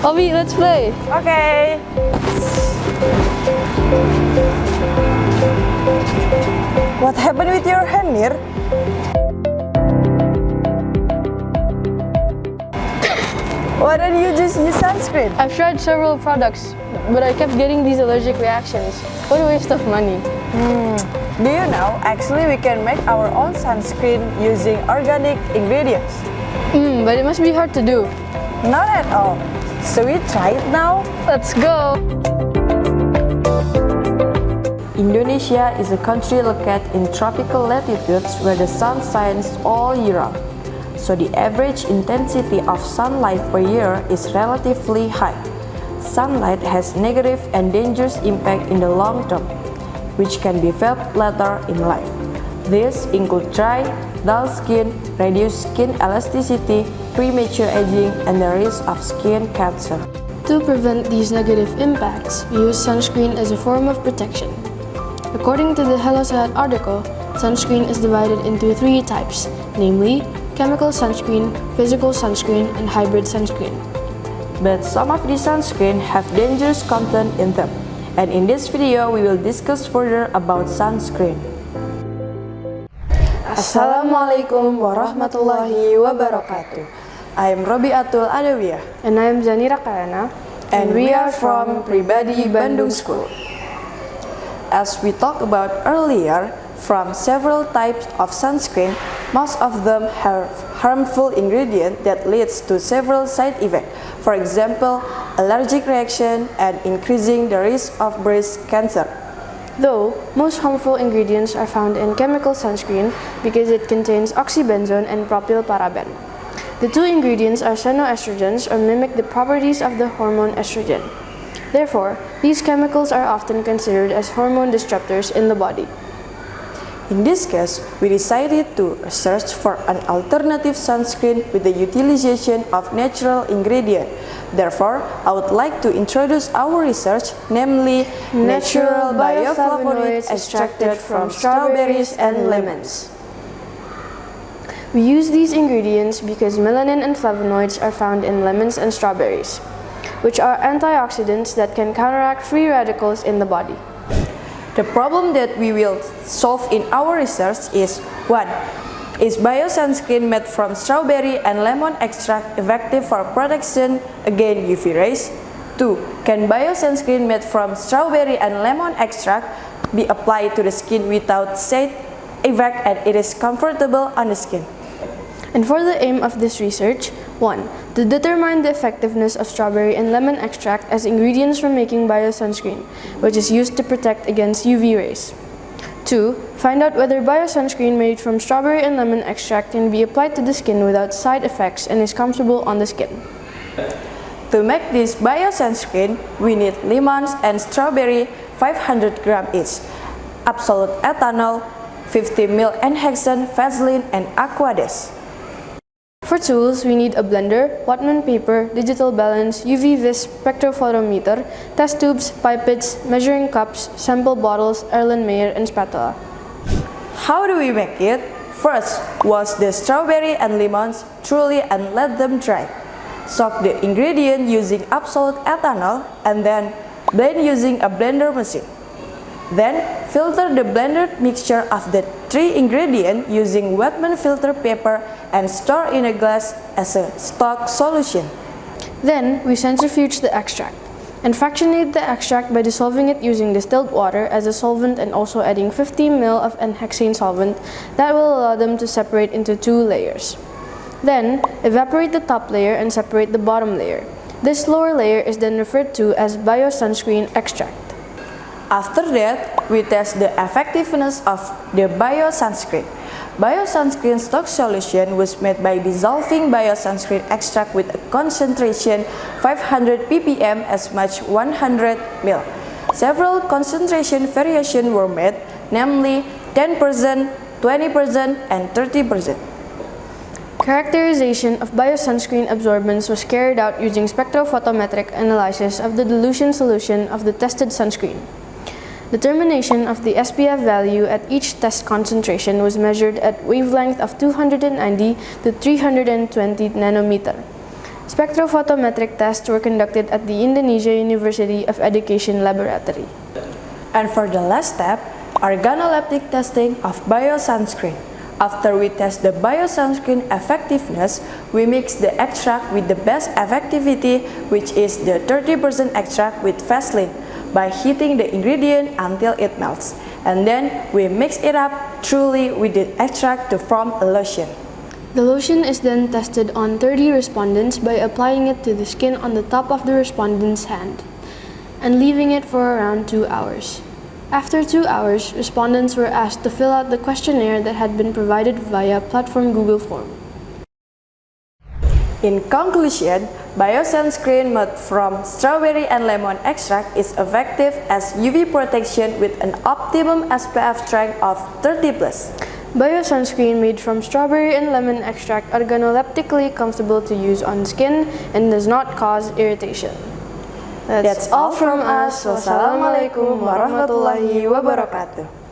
Obi, let's play. Okay. What happened with your hand, Nir? Why don't you just use sunscreen? I've tried several products, but I kept getting these allergic reactions. What a waste of money. Do you know, actually we can make our own sunscreen using organic ingredients. But it must be hard to do. Not at all. So we try it now? Let's go. Indonesia is a country located in tropical latitudes where the sun shines all year round. So the average intensity of sunlight per year is relatively high. Sunlight has negative and dangerous impact in the long term, which can be felt later in life. These include dry, dull skin, reduced skin elasticity, premature aging, and the risk of skin cancer. To prevent these negative impacts, we use sunscreen as a form of protection. According to the HelloSehat article, sunscreen is divided into 3 types, namely chemical sunscreen, physical sunscreen, and hybrid sunscreen. But some of these sunscreen have dangerous content in them, and in this video we will discuss further about sunscreen. Assalamualaikum warahmatullahi wabarakatuh. I am Robiatul Dawiyah, And I am Zanira Kayana, and we are from Pribadi Bandung School. As we talked about earlier, from several types of sunscreen, most of them have harmful ingredients that leads to several side effects. For example, allergic reaction and increasing the risk of breast cancer. Though most harmful ingredients are found in chemical sunscreen because it contains oxybenzone and propylparaben. The 2 ingredients are xenoestrogens or mimic the properties of the hormone estrogen. Therefore, these chemicals are often considered as hormone disruptors in the body. In this case, we decided to search for an alternative sunscreen with the utilization of natural ingredients. Therefore, I would like to introduce our research, namely natural bioflavonoids extracted from strawberries and lemons. We use these ingredients because melanin and flavonoids are found in lemons and strawberries, which are antioxidants that can counteract free radicals in the body. The problem that we will solve in our research is 1. Is biosunscreen made from strawberry and lemon extract effective for protection against UV rays? 2. Can biosunscreen made from strawberry and lemon extract be applied to the skin without side effect and it is comfortable on the skin? And for the aim of this research, 1. To determine the effectiveness of strawberry and lemon extract as ingredients for making biosunscreen, which is used to protect against UV rays. 2. Find out whether biosunscreen made from strawberry and lemon extract can be applied to the skin without side effects and is comfortable on the skin. To make this biosunscreen, we need lemons and strawberry 500 grams each, absolute ethanol, 50 ml N-hexane, Vaseline, and Aquades. For tools, we need a blender, Whatman paper, digital balance, UV-vis spectrophotometer, test tubes, pipettes, measuring cups, sample bottles, Erlenmeyer, and spatula. How do we make it? First, wash the strawberry and lemons thoroughly and let them dry. Soak the ingredient using absolute ethanol and then blend using a blender machine. Then, filter the blended mixture of the 3 ingredients using Whatman filter paper and store in a glass as a stock solution. Then, we centrifuge the extract and fractionate the extract by dissolving it using distilled water as a solvent and also adding 50 ml of N-hexane solvent that will allow them to separate into 2 layers. Then, evaporate the top layer and separate the bottom layer. This lower layer is then referred to as biosunscreen extract. After that, we test the effectiveness of the biosunscreen. Biosunscreen stock solution was made by dissolving biosunscreen extract with a concentration 500 ppm as much 100 ml. Several concentration variations were made, namely 10%, 20%, and 30%. Characterization of biosunscreen absorbance was carried out using spectrophotometric analysis of the dilution solution of the tested sunscreen. Determination of the SPF value at each test concentration was measured at wavelength of 290 to 320 nanometer. Spectrophotometric tests were conducted at the Indonesia University of Education Laboratory. And for the last step, organoleptic testing of biosunscreen. After we test the biosunscreen effectiveness, we mix the extract with the best effectivity, which is the 30% extract with Vaseline, by heating the ingredient until it melts. And then we mix it up thoroughly with the extract to form a lotion. The lotion is then tested on 30 respondents by applying it to the skin on the top of the respondent's hand and leaving it for around 2 hours. After 2 hours, respondents were asked to fill out the questionnaire that had been provided via platform Google Form. In conclusion, biosunscreen made from strawberry and lemon extract is effective as UV protection with an optimum SPF strength of 30+. Biosunscreen made from strawberry and lemon extract organoleptically comfortable to use on skin and does not cause irritation. That's all from us. Wassalamualaikum warahmatullahi wabarakatuh.